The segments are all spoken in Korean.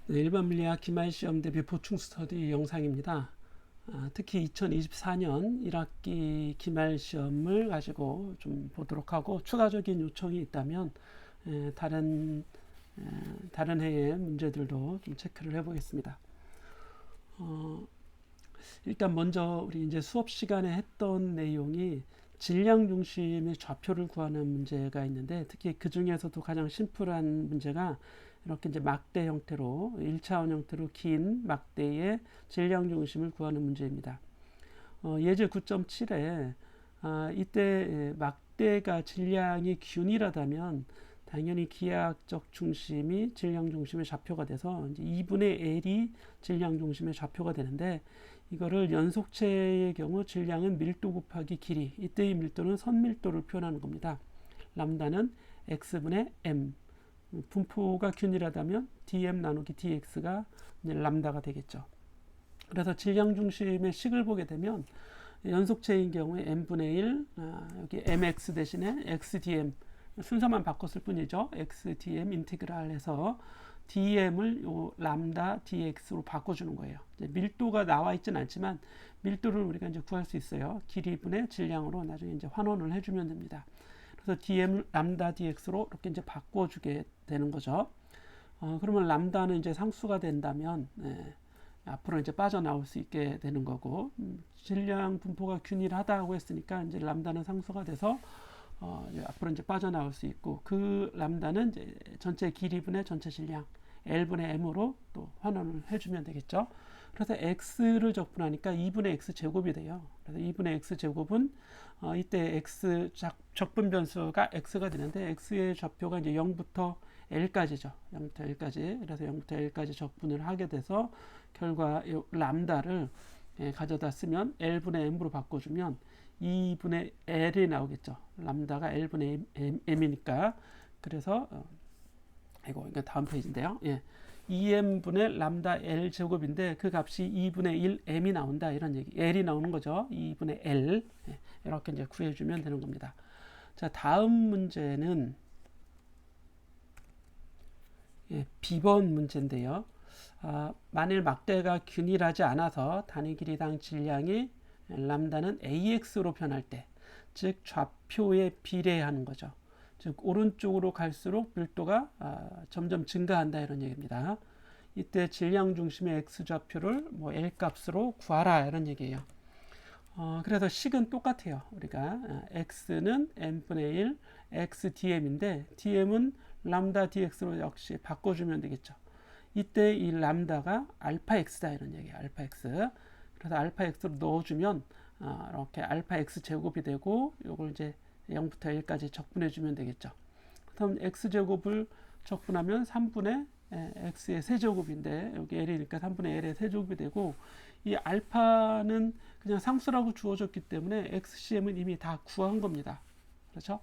네, 일반 물리학 기말 시험 대비 보충 스터디 영상입니다. 특히 2024년 1학기 기말 시험을 가지고 좀 보도록 하고 추가적인 요청이 있다면 다른 해의 문제들도 좀 체크를 해보겠습니다. 일단 먼저 우리 이제 수업 시간에 했던 내용이 질량 중심의 좌표를 구하는 문제가 있는데, 특히 그 중에서도 가장 심플한 문제가 이렇게 이제 막대 형태로 1차원 형태로 긴 막대의 질량 중심을 구하는 문제입니다. 예제 9.7에 이때 막대가 질량이 균일하다면 당연히 기하학적 중심이 질량 중심의 좌표가 돼서 이제 2분의 L이 질량 중심의 좌표가 되는데, 이거를 연속체의 경우 질량은 밀도 곱하기 길이, 이때의 밀도는 선밀도를 표현하는 겁니다. 람다는 x분의 m, 분포가 균일하다면 dm 나누기 dx가 람다가 되겠죠. 그래서 질량 중심의 식을 보게 되면 연속체인 경우에 n분의 1, 여기 mx 대신에 xdm 순서만 바꿨을 뿐이죠. xdm 인티그랄 해서 dm을 요 람다 dx로 바꿔주는 거예요. 이제 밀도가 나와 있진 않지만 밀도를 우리가 이제 구할 수 있어요. 길이분의 질량으로 나중에 이제 환원을 해주면 됩니다. 그래서 dm 람다 dx로 이렇게 이제 바꿔주게 되는 거죠. 그러면 람다는 이제 상수가 된다면 앞으로 이제 빠져나올 수 있게 되는 거고, 질량 분포가 균일하다고 했으니까 이제 람다는 상수가 돼서 앞으로 이제 빠져나올 수 있고, 그 람다는 이제 전체 길이분의 전체 질량 L분의 M으로 또 환원을 해주면 되겠죠. 그래서 X를 적분하니까 2분의 X 제곱이 돼요. 그래서 2분의 X 제곱은 이때 X 적분 변수가 X가 되는데, X의 좌표가 이제 0부터 L까지죠. 0부터 L까지. 그래서 0부터 L까지 적분을 하게 돼서 결과 람다를 가져다 쓰면 L분의 M으로 바꿔주면 2분의 L이 나오겠죠. 람다가 L분의 M이니까. 그래서 이거 다음 페이지인데요. 2m분의 람다 L 제곱인데 그 값이 2분의 1 M이 나온다, 이런 얘기. L이 나오는 거죠. 2분의 L. 이렇게 이제 구해주면 되는 겁니다. 자, 다음 문제는 B번 문제인데요. 만일 막대가 균일하지 않아서 단위 길이당 질량이 람다는 AX로 변할 때, 즉 좌표에 비례하는 거죠. 즉 오른쪽으로 갈수록 밀도가 점점 증가한다, 이런 얘기입니다. 이때 질량 중심의 X좌표를 뭐 L 값으로 구하라, 이런 얘기예요. 그래서 식은 똑같아요. 우리가 X는 n분의 1 XDM인데 DM은 람다 DX로 역시 바꿔주면 되겠죠. 이때 이 람다가 알파 X다, 이런 얘기예요. 알파 X. 그래서 알파 X로 넣어주면 이렇게 알파 X 제곱이 되고, 이걸 이제 0부터 1까지 적분해주면 되겠죠. 그럼 X제곱을 적분하면 3분의 X의 세제곱인데, 여기 L이니까 3분의 L의 세제곱이 되고, 이 알파는 그냥 상수라고 주어졌기 때문에 XCM은 이미 다 구한 겁니다. 그렇죠?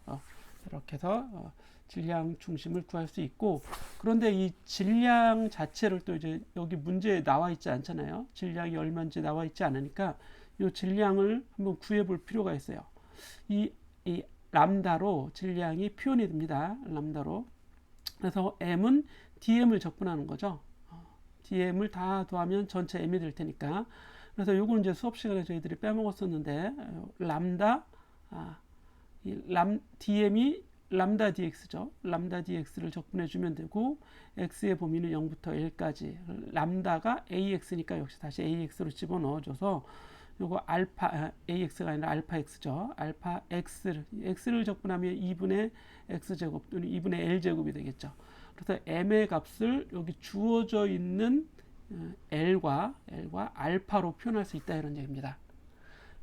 이렇게 해서 질량 중심을 구할 수 있고, 그런데 이 질량 자체를 또 이제 여기 문제에 나와 있지 않잖아요. 질량이 얼마인지 나와 있지 않으니까 이 질량을 한번 구해 볼 필요가 있어요. 이 람다로 질량이 표현이 됩니다. 람다로. 그래서 m은 dm을 적분하는 거죠. dm을 다 더하면 전체 m이 될 테니까. 그래서 요건 이제 수업 시간에 저희들이 빼먹었었는데, 람다 dm이 람다 dx죠. 람다 dx를 적분해 주면 되고, x의 범위는 0부터 1까지. 람다가 ax니까 역시 다시 ax로 집어넣어줘서 요거 알파 ax가 아니라 알파 x죠. 알파 x를 적분하면 2분의 x제곱 또는 2분의 l제곱이 되겠죠. 그래서 m의 값을 여기 주어져 있는 l과 알파로 표현할 수 있다, 이런 얘기입니다.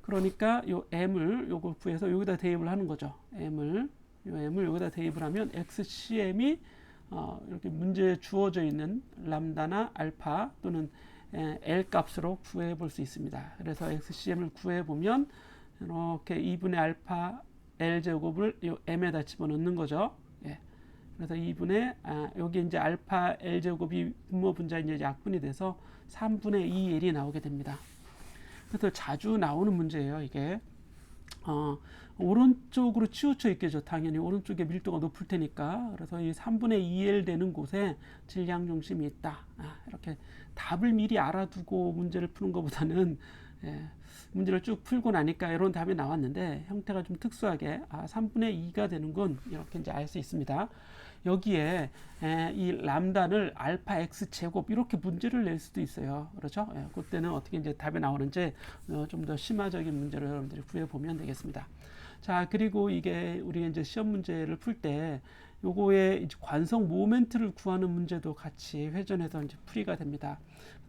그러니까 요 m을 요거 구해서 여기다 대입을 하는 거죠. m을 여기다 대입을 하면 XCM이 이렇게 문제에 주어져 있는 람다나 알파 또는 L 값으로 구해 볼 수 있습니다. 그래서 XCM을 구해 보면 이렇게 2분의 알파 L 제곱을 이 M에다 집어넣는 거죠. 그래서 2분의 여기 이제 알파 L 제곱이 분모 분자 이제 약분이 돼서 3분의 2 L이 나오게 됩니다. 그래서 자주 나오는 문제예요, 이게. 오른쪽으로 치우쳐 있겠죠. 당연히 오른쪽에 밀도가 높을 테니까. 그래서 이 3분의 2L 되는 곳에 질량 중심이 있다. 이렇게 답을 미리 알아두고 문제를 푸는 것보다는 문제를 쭉 풀고 나니까 이런 답이 나왔는데 형태가 좀 특수하게 3분의 2가 되는군 이렇게 이제 알 수 있습니다. 여기에 이 람다를 알파 x 제곱 이렇게 문제를 낼 수도 있어요. 그렇죠? 그때는 어떻게 이제 답이 나오는지 좀 더 심화적인 문제를 여러분들이 구해 보면 되겠습니다. 자, 그리고 이게 우리가 이제 시험 문제를 풀 때 요거의 이제 관성 모멘트를 구하는 문제도 같이 회전해서 이제 풀이가 됩니다.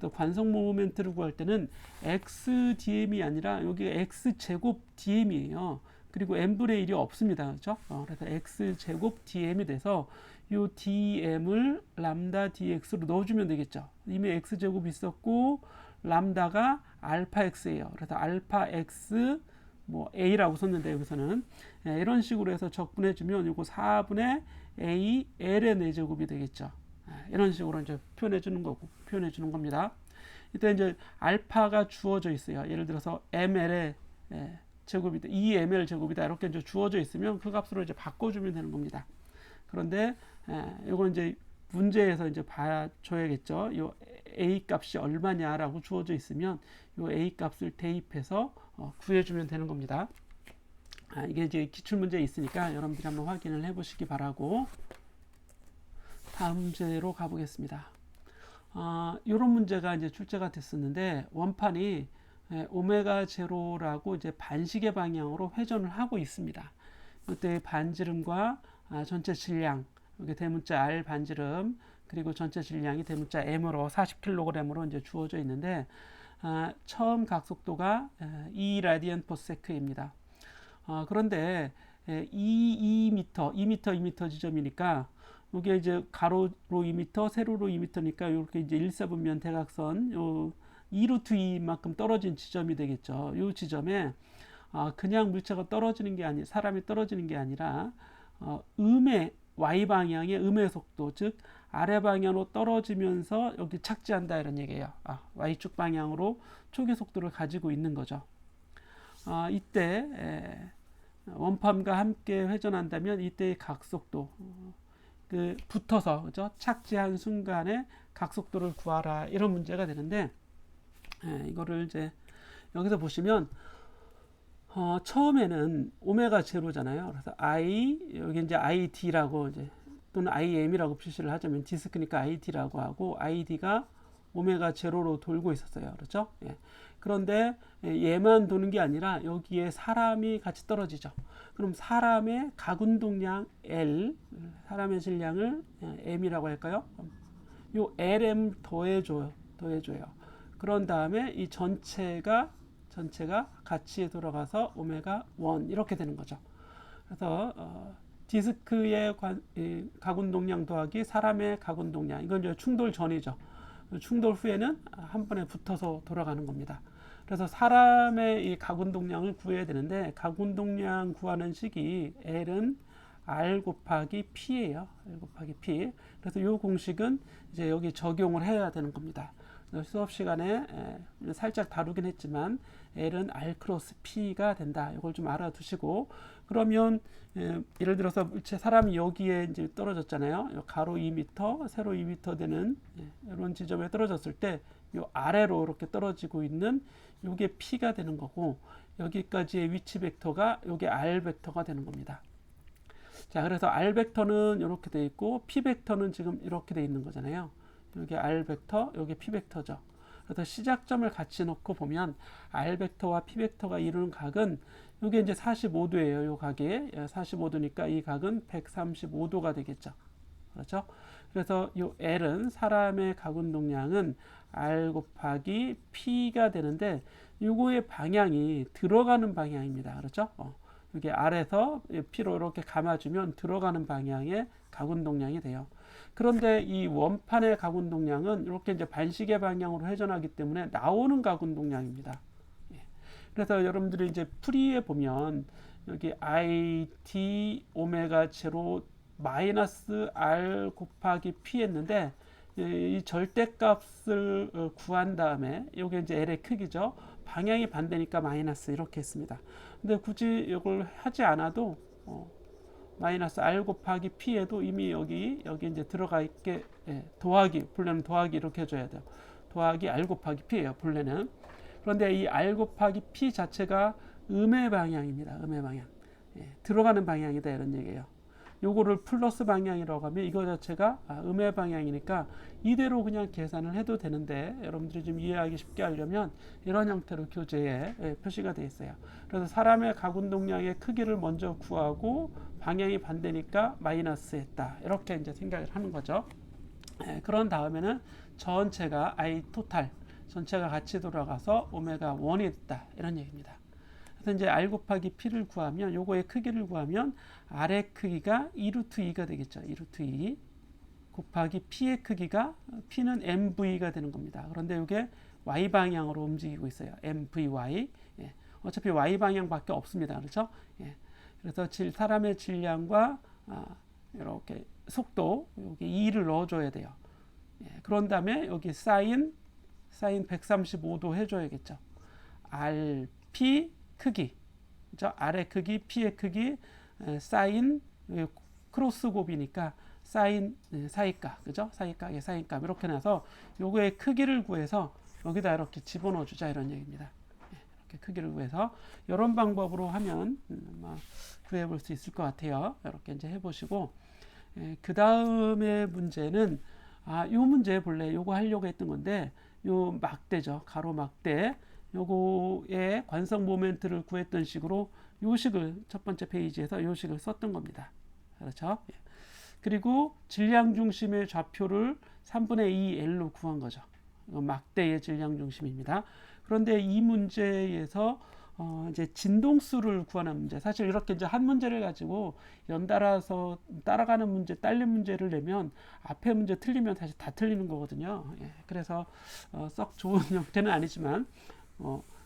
또 관성 모멘트를 구할 때는 x dm이 아니라 여기가 x 제곱 dm이에요. 그리고 n분의 1이 없습니다. 그렇죠? 그래서 x 제곱 dm이 돼서 요 dm을 람다 dx로 넣어주면 되겠죠. 이미 x 제곱이 있었고 람다가 알파 x예요. 그래서 알파 x 뭐 a라고 썼는데 여기서는 이런 식으로 해서 적분해주면 요거 4분의 a l의 4제곱이 되겠죠. 이런 식으로 이제 표현해주는 거고 표현해주는 겁니다. 이때 이제 알파가 주어져 있어요. 예를 들어서 ml의 제곱이다, 2ml 제곱이다 이렇게 이제 주어져 있으면 그 값으로 이제 바꿔주면 되는 겁니다. 그런데 이건 이제 문제에서 이제 봐줘야겠죠. 요 a 값이 얼마냐라고 주어져 있으면 요 a 값을 대입해서 구해주면 되는 겁니다. 이게 이제 기출문제에 있으니까 여러분들이 한번 확인을 해보시기 바라고 다음 문제로 가보겠습니다. 이런 문제가 이제 출제가 됐었는데 원판이 오메가 제로라고 이제 반시계 방향으로 회전을 하고 있습니다. 이때 반지름과 전체 질량, 여기 대문자 R 반지름 그리고 전체 질량이 대문자 M으로 40kg으로 이제 주어져 있는데 처음 각속도가 2 라디안 퍼 세크입니다. 그런데 2m 지점이니까 이게 이제 가로로 2m, 세로로 2m니까 이렇게 이제 1사분면 대각선 요 2루트 2만큼 떨어진 지점이 되겠죠. 이 지점에 그냥 물체가 떨어지는 게 아니, 사람이 떨어지는 게 아니라 음의 y 방향의 음의 속도, 즉 아래 방향으로 떨어지면서 여기 착지한다 이런 얘기예요. y축 방향으로 초기 속도를 가지고 있는 거죠. 이때 원판과 함께 회전한다면 이때의 각속도 그 붙어서 그죠? 착지한 순간에 각속도를 구하라 이런 문제가 되는데 이거를 이제 여기서 보시면 처음에는 오메가 제로잖아요. 그래서 여기 이제 id라고 이제 또는 im이라고 표시를 하자면 디스크니까 id라고 하고 id가 오메가 제로로 돌고 있었어요. 그렇죠? 그런데 얘만 도는 게 아니라 여기에 사람이 같이 떨어지죠. 그럼 사람의 각운동량 L, 사람의 질량을 M이라고 할까요? 요 LM 더해줘요. 그런 다음에 이 전체가 같이 돌아가서 오메가 1 이렇게 되는 거죠. 그래서 디스크의 각운동량 더하기 사람의 각운동량, 이건 이제 충돌 전이죠. 충돌 후에는 한 번에 붙어서 돌아가는 겁니다. 그래서 사람의 이 각운동량을 구해야 되는데 각운동량 구하는 식이 L은 R 곱하기 P예요. R 곱하기 P. 그래서 이 공식은 이제 여기 적용을 해야 되는 겁니다. 수업 시간에 살짝 다루긴 했지만 L은 R 크로스 P가 된다. 이걸 좀 알아두시고 그러면 예를 들어서 사람이 여기에 이제 떨어졌잖아요. 가로 2m, 세로 2m 되는 이런 지점에 떨어졌을 때 요 아래로 이렇게 떨어지고 있는 요게 P가 되는 거고 여기까지의 위치 벡터가 요게 R 벡터가 되는 겁니다. 자, 그래서 R 벡터는 이렇게 돼 있고 P 벡터는 지금 이렇게 돼 있는 거잖아요. 여기 R 벡터, 여기 P 벡터죠. 그래서 시작점을 같이 놓고 보면 R 벡터와 P 벡터가 이루는 각은 이게 이제 45도예요. 요 각이 45도니까 이 각은 135도가 되겠죠. 그렇죠? 그래서 이 L은 사람의 각운동량은 R 곱하기 P가 되는데 요거의 방향이 들어가는 방향입니다. 그렇죠? 이게 R에서 P로 이렇게 감아주면 들어가는 방향의 각운동량이 돼요. 그런데 이 원판의 각운동량은 이렇게 이제 반시계 방향으로 회전하기 때문에 나오는 각운동량입니다. 그래서 여러분들이 이제 풀이에 보면 여기 IT 오메가 제로 마이너스 R 곱하기 P 했는데 이 절대값을 구한 다음에 이게 이제 L의 크기죠. 방향이 반대니까 마이너스 이렇게 했습니다. 근데 굳이 이걸 하지 않아도 마이너스 r 곱하기 p에도 이미 여기 이제 들어가 있게 더하기, 본래는 더하기 이렇게 해줘야 돼요. 더하기 r 곱하기 p예요, 본래는. 그런데 이 r 곱하기 p 자체가 음의 방향입니다. 음의 방향. 들어가는 방향이다 이런 얘기예요. 요거를 플러스 방향이라고 하면 이거 자체가 음의 방향이니까 이대로 그냥 계산을 해도 되는데, 여러분들이 좀 이해하기 쉽게 하려면 이런 형태로 교재에 표시가 되어 있어요. 그래서 사람의 가운동량의 크기를 먼저 구하고 방향이 반대니까 마이너스 했다, 이렇게 이제 생각을 하는 거죠. 그런 다음에는 전체가 I 토탈, 전체가 같이 돌아가서 오메가 1이 됐다, 이런 얘기입니다. 그래서 이제 r 곱하기 p를 구하면, 요거의 크기를 구하면 r의 크기가 2루트 2가 되겠죠. 2루트 2 곱하기 p의 크기가, p는 mv가 되는 겁니다. 그런데 이게 y 방향으로 움직이고 있어요. mvy. 어차피 y 방향밖에 없습니다. 그렇죠? 그래서 사람의 질량과 이렇게 속도, 여기 2를 넣어줘야 돼요. 그런 다음에 여기 사인 135도 해줘야겠죠. rp 크기, 그죠? r의 크기, p의 크기, 사인 크로스 곱이니까 사인 사이값, 그죠? 사이값의 사인값 이렇게 나서 요거의 크기를 구해서 여기다 이렇게 집어넣어 주자, 이런 얘기입니다. 이렇게 크기를 구해서 이런 방법으로 하면 구해볼 수 있을 것 같아요. 이렇게 이제 해보시고, 그 다음에 문제는 요 문제 본래 요거 하려고 했던 건데, 요 막대죠. 가로 막대. 요거의 관성 모멘트를 구했던 식으로 요 식을 첫 번째 페이지에서 요 식을 썼던 겁니다. 그렇죠? 그리고 질량 중심의 좌표를 3분의 2L로 구한 거죠. 막대의 질량 중심입니다. 그런데 이 문제에서 이제 진동수를 구하는 문제. 사실 이렇게 이제 한 문제를 가지고 연달아서 따라가는 문제, 딸린 문제를 내면 앞에 문제 틀리면 사실 다 틀리는 거거든요. 그래서 썩 좋은 형태는 아니지만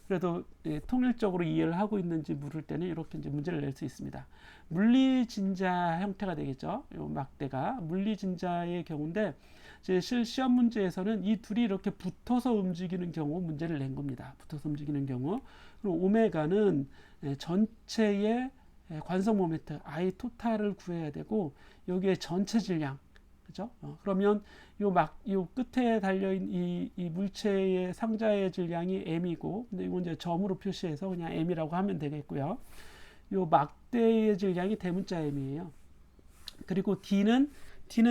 그래도 통일적으로 이해를 하고 있는지 물을 때는 이렇게 이제 문제를 낼 수 있습니다. 물리진자 형태가 되겠죠. 요 막대가 물리진자의 경우인데, 이제 시험 문제에서는 이 둘이 이렇게 붙어서 움직이는 경우 문제를 낸 겁니다. 붙어서 움직이는 경우. 그리고 오메가는 전체의 관성 모멘트 I 토탈을 구해야 되고, 여기에 전체 질량, 그죠? 그러면 요 끝에 달려있는 이 물체의 상자의 질량이 m이고, 근데 이건 이제 점으로 표시해서 그냥 m이라고 하면 되겠고요. 요 막대의 질량이 대문자 m이에요. 그리고 D는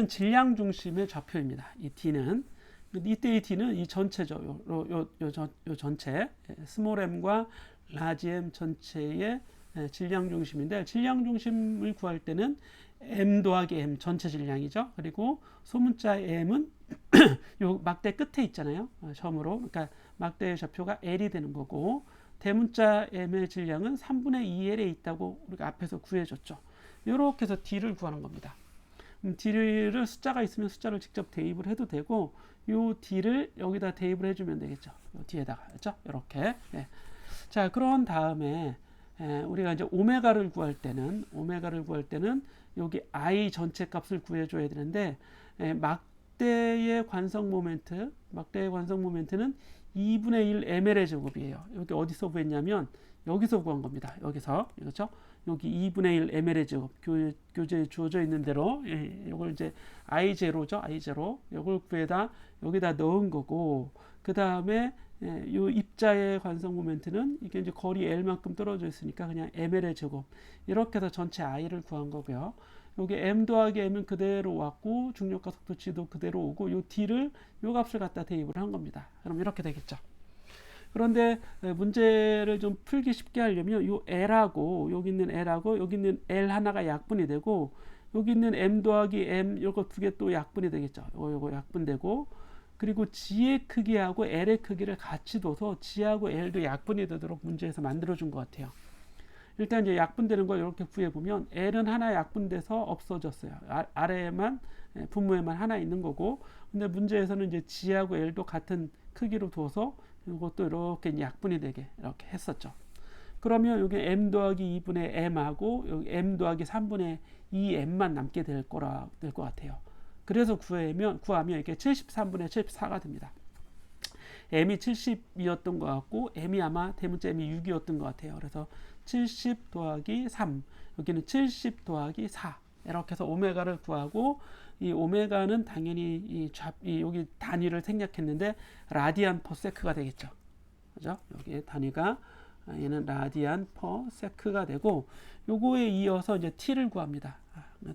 질량 중심의 좌표입니다. 이 D는. 이때의 D는 이 전체죠. 요 전체. 스몰 m과 라지 m 전체의 질량 중심인데, 질량 중심을 구할 때는 m 더하기 m 전체 질량이죠. 그리고 소문자 m은 요 막대 끝에 있잖아요. 점으로. 그러니까 막대의 좌표가 L이 되는 거고, 대문자 m의 질량은 3분의 2L에 있다고 우리가 앞에서 구해줬죠. 이렇게 해서 D를 구하는 겁니다. D를 숫자가 있으면 숫자를 직접 대입을 해도 되고, 요 D를 여기다 대입을 해주면 되겠죠. 요 뒤에다가. 그렇죠? 이렇게. 자, 그런 다음에 우리가 이제 오메가를 구할 때는 여기 I 전체 값을 구해줘야 되는데, 막대의 관성 모멘트는 2분의 1 ml의 제곱이에요. 여기 어디서 구했냐면 여기서 구한 겁니다. 여기서. 그렇죠? 여기 2분의 1 ml의 제곱. 교재에 주어져 있는 대로 이걸 이제 I0죠. I0. 이걸 구해다 여기다 넣은 거고, 그 다음에 이 입자의 관성 모멘트는 이게 이제 거리 L만큼 떨어져 있으니까 그냥 ml의 제곱. 이렇게 해서 전체 I를 구한 거고요. 여기 m 더하기 m은 그대로 왔고, 중력과 속도 g도 그대로 오고, 요 d를 요 값을 갖다 대입을 한 겁니다. 그럼 이렇게 되겠죠. 그런데 문제를 좀 풀기 쉽게 하려면 요 L하고 여기 있는 L하고 여기 있는 L 하나가 약분이 되고, 여기 있는 m 더하기 m 요거 두 개 또 약분이 되겠죠. 요거 약분되고, 그리고 G의 크기하고 L의 크기를 같이 둬서 G하고 L도 약분이 되도록 문제에서 만들어준 것 같아요. 일단 이제 약분되는 걸 이렇게 구해보면 L은 하나 약분돼서 없어졌어요. 아래에만, 분모에만 하나 있는 거고, 근데 문제에서는 이제 G하고 L도 같은 크기로 둬서 이것도 이렇게 약분이 되게 이렇게 했었죠. 그러면 여기 m 더하기 2분의 m하고 여기 m 더하기 3분의 2m만 남게 될 것 같아요. 그래서 구하면 이게 73분의 74가 됩니다. m이 70이었던 것 같고, m이 아마 대문자 m이 6이었던 것 같아요. 그래서 70 더하기 3, 여기는 70 더하기 4 이렇게 해서 오메가를 구하고, 이 오메가는 당연히 여기 단위를 생략했는데 라디안 퍼 세크가 되겠죠. 그죠? 여기 단위가 얘는 라디안 퍼 세크가 되고, 요거에 이어서 이제 t를 구합니다.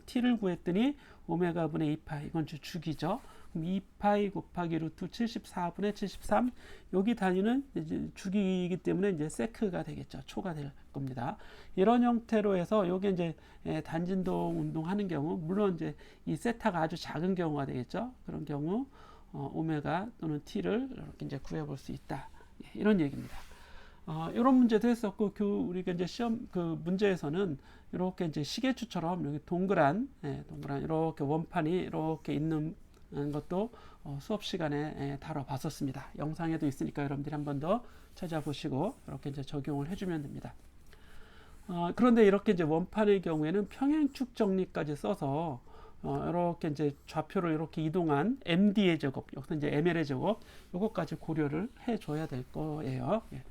t를 구했더니 오메가 분의 2파이, 이건 주기죠. 그럼 2파이 곱하기 루트 74분의 73, 여기 단위는 이제 주기이기 때문에 이제 세크가 되겠죠. 초가 될 겁니다. 이런 형태로 해서 요게 이제 단진동 운동하는 경우, 물론 이제 이 세타가 아주 작은 경우가 되겠죠. 그런 경우 오메가 또는 t를 이렇게 이제 구해볼 수 있다. 이런 얘기입니다. 이런 문제도 했었고, 우리가 이제 시험 문제에서는 이렇게 이제 시계추처럼 여기 동그란 이렇게 원판이 이렇게 있는 것도 수업 시간에 다뤄봤었습니다. 영상에도 있으니까 여러분들이 한 번 더 찾아보시고 이렇게 이제 적용을 해주면 됩니다. 그런데 이렇게 이제 원판의 경우에는 평행축 정리까지 써서 이렇게 이제 좌표를 이렇게 이동한 MD의 제곱, 여기서 이제 ML의 제곱, 요것까지 고려를 해줘야 될 거예요. 예.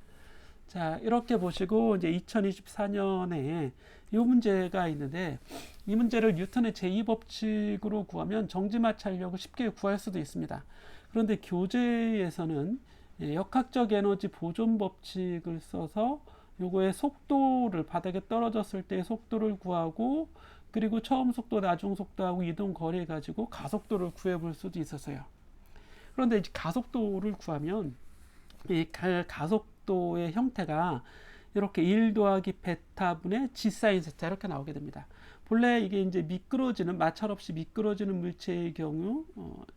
자, 이렇게 보시고 이제 2024년에 이 문제가 있는데, 이 문제를 뉴턴의 제2법칙으로 구하면 정지마찰력을 쉽게 구할 수도 있습니다. 그런데 교재에서는 역학적 에너지 보존 법칙을 써서 요거의 속도를, 바닥에 떨어졌을 때의 속도를 구하고, 그리고 처음 속도, 나중 속도하고 이동 거리 가지고 가속도를 구해볼 수도 있었어요. 그런데 이제 가속도를 구하면 이 가속도의 형태가 이렇게 1 더하기 베타분의 g 사인 세타 이렇게 나오게 됩니다. 본래 이게 이제 미끄러지는, 마찰 없이 미끄러지는 물체의 경우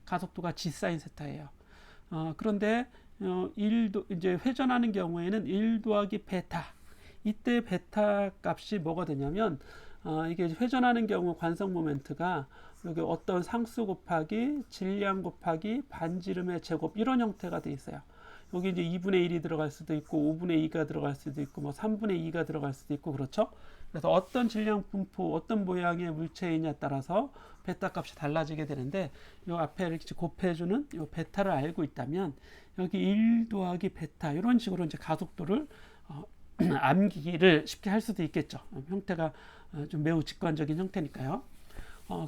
가속도가 g 사인 세타예요. 그런데 이제 회전하는 경우에는 1 더하기 베타, 이때 베타 값이 뭐가 되냐면 이게 회전하는 경우 관성 모멘트가 여기 어떤 상수 곱하기 질량 곱하기 반지름의 제곱, 이런 형태가 돼 있어요. 여기 이제 2분의 1이 들어갈 수도 있고 5분의 2가 들어갈 수도 있고 뭐 3분의 2가 들어갈 수도 있고, 그렇죠? 그래서 어떤 질량 분포, 어떤 모양의 물체이냐에 따라서 베타 값이 달라지게 되는데, 이 앞에 이렇게 곱해주는 이 베타를 알고 있다면 여기 1 더하기 베타 이런 식으로 이제 가속도를 암기를 쉽게 할 수도 있겠죠. 형태가 좀 매우 직관적인 형태니까요.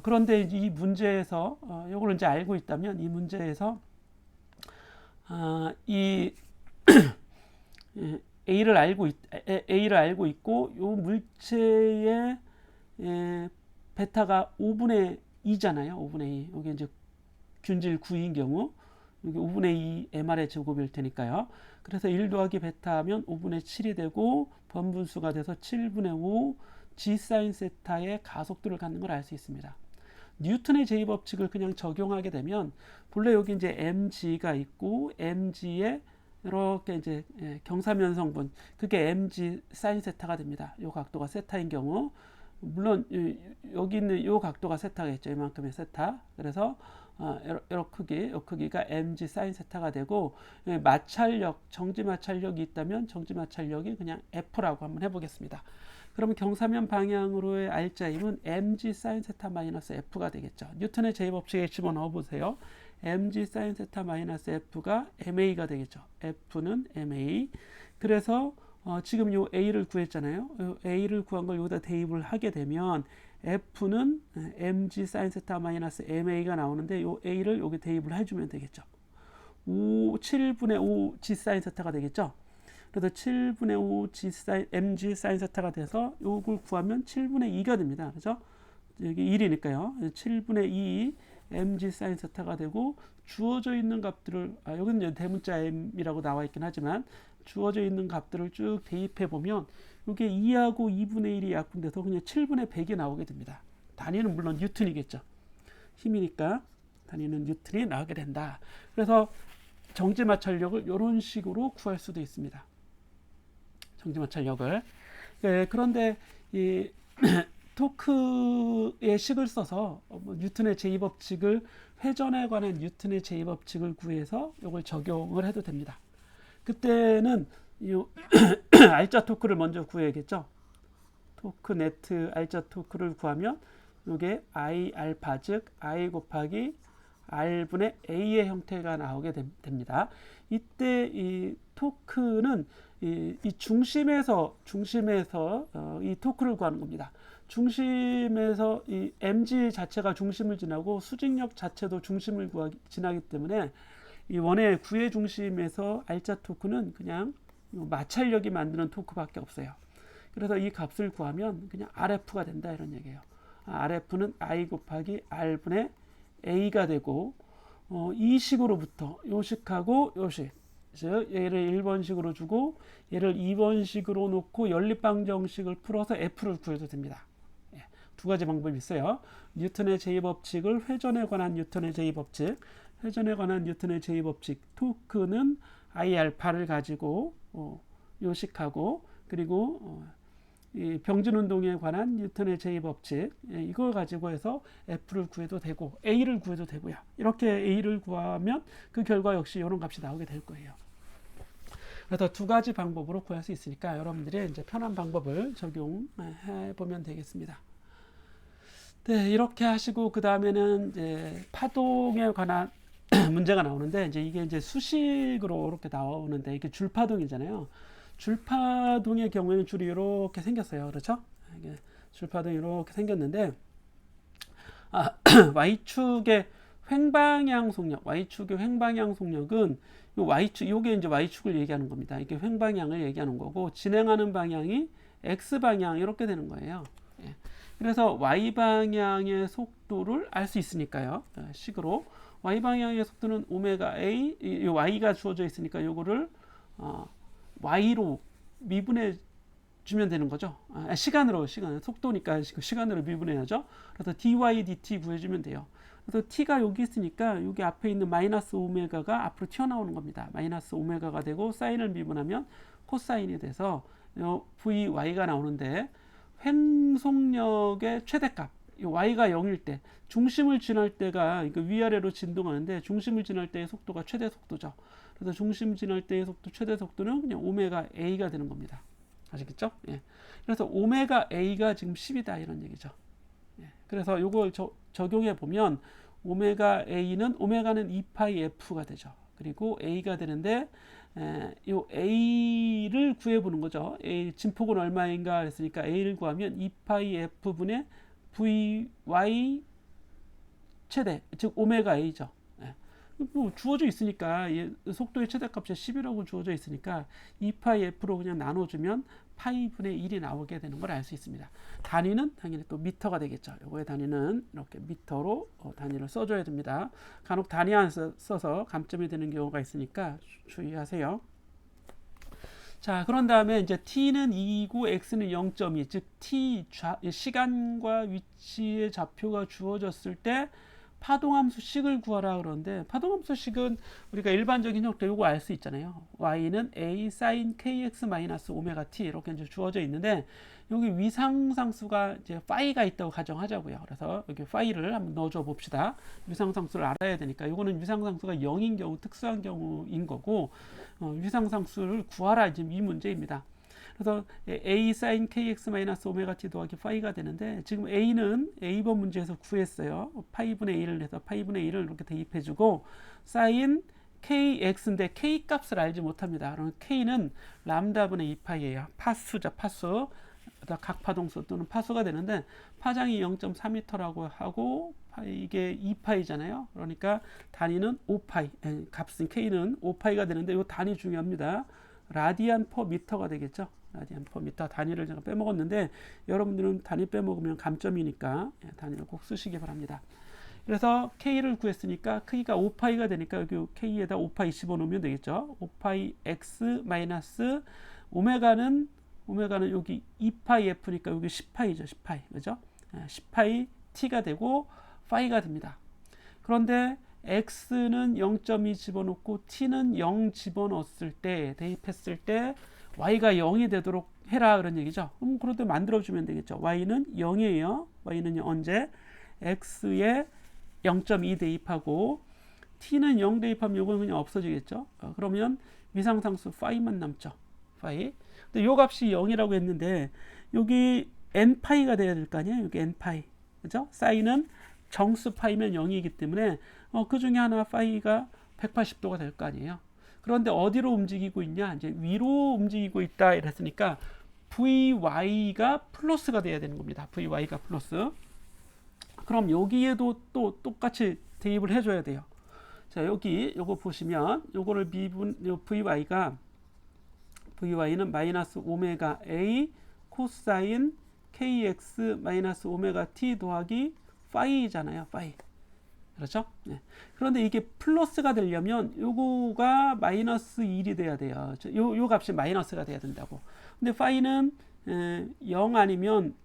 그런데 이 문제에서 이걸 이제 알고 있다면, 이 문제에서 이 A를 알고 있고, 요 물체의 베타가 5분의 2잖아요. 5분의 2. 여기 이제 균질 9인 경우 여기 5분의 2 MR의 제곱일 테니까요. 그래서 1 더하기 베타 하면 5분의 7이 되고 번분수가 돼서 7분의 5 G 사인 세타의 가속도를 갖는 걸 알 수 있습니다. 뉴턴의 제2법칙을 그냥 적용하게 되면, 본래 여기 이제 mg가 있고 mg에 이렇게 이제 경사면성분, 그게 mg 사인 세타가 됩니다. 이 각도가 세타인 경우, 물론 여기 있는 이 각도가 세타겠죠. 이만큼의 세타. 그래서 이 크기가 mg 사인 세타가 되고, 마찰력, 정지 마찰력이 있다면 정지 마찰력이 그냥 F라고 한번 해보겠습니다. 그러면 경사면 방향으로의 알짜임은 mg 사인 세타 마이너스 F가 되겠죠. 뉴턴의 제2법칙에 집어넣어 보세요. mg 사인 세타 마이너스 F가 ma가 되겠죠. F는 ma. 그래서 지금 요 a를 구했잖아요. 요 a를 구한 걸 여기다 대입을 하게 되면 F는 mg 사인 세타 마이너스 ma가 나오는데, 요 a를 여기 대입을 해주면 되겠죠. 7분의 5 g 사인 세타가 되겠죠. 그래서 7분의 5 g 사인, mg 사인 세타가 돼서 요걸 구하면 7분의 2가 됩니다. 그죠? 여기 1이니까요. 7분의 2 mg 사인 세타가 되고, 주어져 있는 값들을, 여기는 대문자 m이라고 나와 있긴 하지만 주어져 있는 값들을 쭉 대입해 보면 이게 2하고 2분의 1이 약분돼서 그냥 7분의 100이 나오게 됩니다. 단위는 물론 뉴턴이겠죠. 힘이니까 단위는 뉴턴이 나오게 된다. 그래서 정지 마찰력을 이런 식으로 구할 수도 있습니다. 정지 마찰력을. 그런데 이 토크의 식을 써서 뉴턴의 제2법칙을, 회전에 관한 뉴턴의 제2법칙을 구해서 이걸 적용을 해도 됩니다. 그때는 이 알짜 토크를 먼저 구해야겠죠. 토크 네트 알짜 토크를 구하면 이게 I 알파, 즉 I 곱하기 R분의 A의 형태가 나오게 됩니다. 이때 이 토크는 이 중심에서 이 토크를 구하는 겁니다. 중심에서 이 mg 자체가 중심을 지나고 수직력 자체도 중심을 지나기 때문에 이 원의 구의 중심에서 알짜 토크는 그냥 마찰력이 만드는 토크밖에 없어요. 그래서 이 값을 구하면 그냥 RF가 된다 이런 얘기예요. RF는 I 곱하기 R분의 A가 되고 이 식으로부터 요식하고 요식, 즉 얘를 1번식으로 주고 얘를 2번식으로 놓고 연립방정식을 풀어서 F를 구해도 됩니다. 두 가지 방법이 있어요. 뉴턴의 제2법칙을 회전에 관한 뉴턴의 제2법칙, 회전에 관한 뉴턴의 제2법칙 토크는 I알파를 가지고 요식하고 그리고 이 병진운동에 관한 뉴턴의 제2법칙 이걸 가지고 해서 F를 구해도 되고 A를 구해도 되고요. 이렇게 A를 구하면 그 결과 역시 이런 값이 나오게 될 거예요. 그래서 두 가지 방법으로 구할 수 있으니까 여러분들이 이제 편한 방법을 적용해 보면 되겠습니다. 네, 이렇게 하시고 그 다음에는 이제 파동에 관한 문제가 나오는데 이게 이제 수식으로 이렇게 나오는데 이게 줄파동이잖아요. 줄파동의 경우에는 줄이 이렇게 생겼어요. 그렇죠? 이게 줄파동이 이렇게 생겼는데 Y축의 횡방향 속력, Y축의 횡방향 속력은 요게 이제 Y축을 얘기하는 겁니다. 이게 횡방향을 얘기하는 거고 진행하는 방향이 X방향 이렇게 되는 거예요. 예. 그래서 Y방향의 속도를 알 수 있으니까요. 식으로 Y방향의 속도는 오메가 A, 이 Y가 주어져 있으니까 요거를 Y로 미분해 주면 되는 거죠. 시간으로 속도니까 시간으로 미분해야죠. 그래서 dy dt 구해주면 돼요. 그래서 t가 여기 있으니까 여기 앞에 있는 마이너스 오메가가 앞으로 튀어나오는 겁니다. 마이너스 오메가가 되고 사인을 미분하면 코사인이 돼서 vy가 나오는데 횡속력의 최대값 y가 0일 때 중심을 지날 때가 위아래로 진동하는데 중심을 지날 때의 속도가 최대 속도죠. 그래서 중심 지날 때의 속도 최대 속도는 그냥 오메가 a가 되는 겁니다. 아시겠죠? 예. 그래서 오메가 a가 지금 10이다 이런 얘기죠. 예. 그래서 요걸 적용해 보면 오메가는 2파이 f가 되죠. 그리고 a가 되는데 요 a를 구해 보는 거죠. 진폭은 얼마인가 했으니까 a를 구하면 2파이 f분의 vy 최대, 즉 오메가 a죠. 뭐 주어져 있으니까 속도의 최대값이 10이라고 주어져 있으니까 2파이 f로 그냥 나눠주면 파이분의 1이 나오게 되는 걸 알 수 있습니다. 단위는 당연히 또 미터가 되겠죠. 요거의 단위는 이렇게 미터로 단위를 써줘야 됩니다. 간혹 단위 안 써서 감점이 되는 경우가 있으니까 주의하세요. 자, 그런 다음에 이제 t는 2이고 x는 0.2, 즉 t 시간과 위치의 좌표가 주어졌을 때 파동함수 식을 구하라 그러는데 파동함수 식은 우리가 일반적인 형태 요거 알 수 있잖아요. y는 a sin kx 마이너스 오메가 t 이렇게 이제 주어져 있는데 여기 위상상수가 이제 파이가 있다고 가정하자고요. 그래서 여기 파이를 한번 넣어줘 봅시다. 위상상수를 알아야 되니까 이거는 위상상수가 0인 경우 특수한 경우인 거고 위상상수를 구하라 이제 이 문제입니다. 그래서 a sin kx 마이너스 오메가 t 더하기 파이가 되는데 지금 a는 a번 문제에서 구했어요. 파이분의 1을 해서 파이분의 1을 이렇게 대입해주고 sin kx인데 k 값을 알지 못합니다. 그러면 k는 람다분의 2파이예요. 파수죠, 파수. 각파동수 또는 파수가 되는데 파장이 0.4m라고 하고 이게 2파이잖아요. 그러니까 단위는 5파이, 값은 k는 5파이가 되는데 이 단위 중요합니다. 라디안 퍼 미터가 되겠죠. 라디안 퍼 미터 단위를 제가 빼먹었는데 여러분들은 단위 빼먹으면 감점이니까 단위를 꼭 쓰시기 바랍니다. 그래서 K를 구했으니까 K가 5파이가 되니까 여기 K에다 5파이 집어넣으면 되겠죠. 5파이 X 마이너스 오메가는 여기 2파이 F니까 여기 10파이죠. 10파이. 그죠? 10파이 T가 되고 파이가 됩니다. 그런데 X는 0.2 집어넣고 T는 0 집어넣었을 때 대입했을 때 Y가 0이 되도록 해라 그런 얘기죠. 그럼 그렇게 만들어주면 되겠죠. Y는 0이에요. Y는 언제? X에 0.2 대입하고 T는 0 대입하면 이건 그냥 없어지겠죠. 그러면 위상상수 파이만 남죠. 파이. 근데 요 값이 0이라고 했는데 여기 n파이가 돼야 될 거 아니에요. 여기 n파이. 그죠? 사인은 정수 파이면 0이기 때문에 그 중에 하나 파이가 180도가 될 거 아니에요. 그런데 어디로 움직이고 있냐? 이제 위로 움직이고 있다 이랬으니까 VY가 플러스가 돼야 되는 겁니다. VY가 플러스. 그럼 여기에도 또 똑같이 대입을 해줘야 돼요. 자, 여기 요거 보시면 요거를 요 VY는 마이너스 오메가 A 코사인 KX 마이너스 오메가 T 더하기 파이잖아요. 파이. 그렇죠? 네. 그런데 이게 플러스가 되려면 요거가 마이너스 1이 돼야 돼요. 요 값이 마이너스가 돼야 된다고. 근데 파이는 0 아니면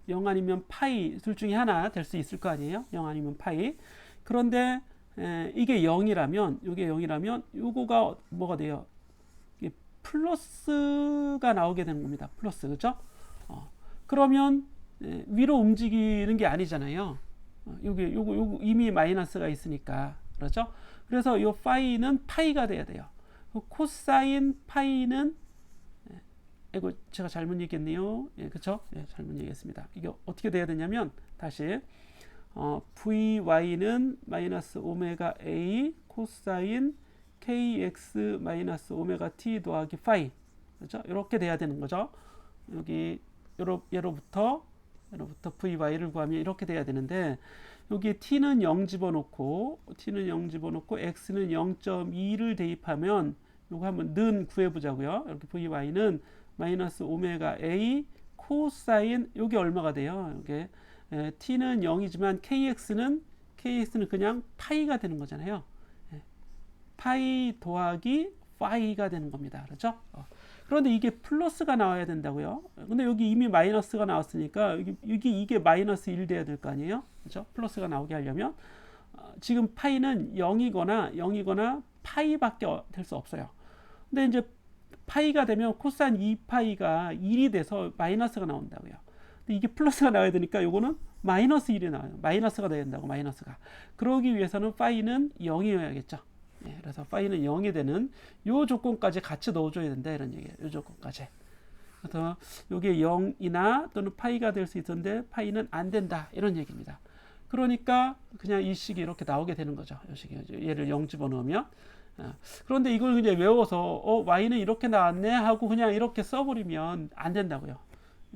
파이 둘 중에 하나 될 수 있을 거 아니에요? 0 아니면 파이. 그런데 이게 0이라면 요거가 뭐가 돼요? 이게 플러스가 나오게 되는 겁니다. 플러스. 그렇죠? 그러면 위로 움직이는 게 아니잖아요. 요거 이미 마이너스가 있으니까. 그렇죠? 그래서 요 파이는 파이가 돼야 돼요. 코사인 파이는 이거 제가 잘못 얘기했네요. 예, 그렇죠? 예, 잘못 얘기했습니다. 이게 어떻게 돼야 되냐면 다시 VY는 마이너스 오메가 A 코사인 KX 마이너스 오메가 T 더하기 파이. 그렇죠? 이렇게 돼야 되는 거죠. 여기 예로부터 VY를 구하면 이렇게 돼야 되는데 여기 T는 0 집어넣고 X는 0.2를 대입하면 이거 한번 는 구해보자고요. 이렇게 VY는 마이너스 오메가 A 코사인 여기 얼마가 돼요? 이게 T는 0이지만 KX는 그냥 파이가 되는 거잖아요. 파이 더하기 파이가 되는 겁니다. 그렇죠? 그런데 이게 플러스가 나와야 된다고요. 근데 여기 이미 마이너스가 나왔으니까 이게 마이너스 1 돼야 될 거 아니에요. 그렇죠? 플러스가 나오게 하려면 지금 파이는 0이거나 파이밖에 될 수 없어요. 근데 이제 파이가 되면 코사인 2파이가 1이 돼서 마이너스가 나온다고요. 근데 이게 플러스가 나와야 되니까 요거는 마이너스 1이 나와요. 마이너스가 돼야 된다고, 마이너스가. 그러기 위해서는 파이는 0이어야겠죠. 예, 그래서 파이는 0이 되는 요 조건까지 같이 넣어줘야 된다 이런 얘기예요. 요 조건까지. 그래서 요게 0이나 또는 파이가 될 수 있던데 파이는 안 된다 이런 얘기입니다. 그러니까 그냥 이 식이 이렇게 나오게 되는 거죠. 이 식이 얘를 0 집어넣으면. 그런데 이걸 그냥 외워서 y는 이렇게 나왔네 하고 그냥 이렇게 써버리면 안 된다고요.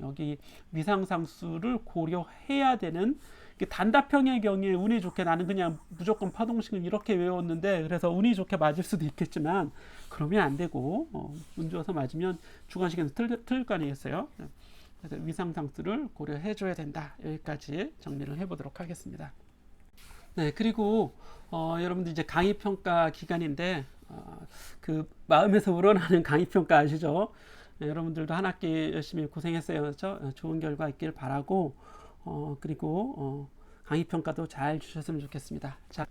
여기 위상상수를 고려해야 되는 단답형의 경우에 운이 좋게 나는 그냥 무조건 파동식을 이렇게 외웠는데 그래서 운이 좋게 맞을 수도 있겠지만 그러면 안 되고 운 좋아서 맞으면 주관식에서 틀릴 거 아니겠어요. 그래서 위상상수를 고려해 줘야 된다. 여기까지 정리를 해보도록 하겠습니다. 네, 그리고 여러분들 이제 강의평가 기간인데 그 마음에서 우러나는 강의평가 아시죠? 네, 여러분들도 한 학기 열심히 고생했어요. 그렇죠? 좋은 결과 있길 바라고 그리고 강의평가도 잘 주셨으면 좋겠습니다. 자,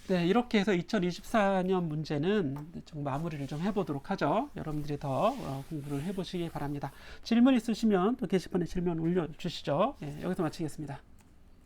네, 이렇게 해서 2024년 문제는 좀 마무리를 좀 해보도록 하죠. 여러분들이 더 공부를 해보시기 바랍니다. 질문 있으시면 또 게시판에 질문 올려주시죠. 네, 여기서 마치겠습니다.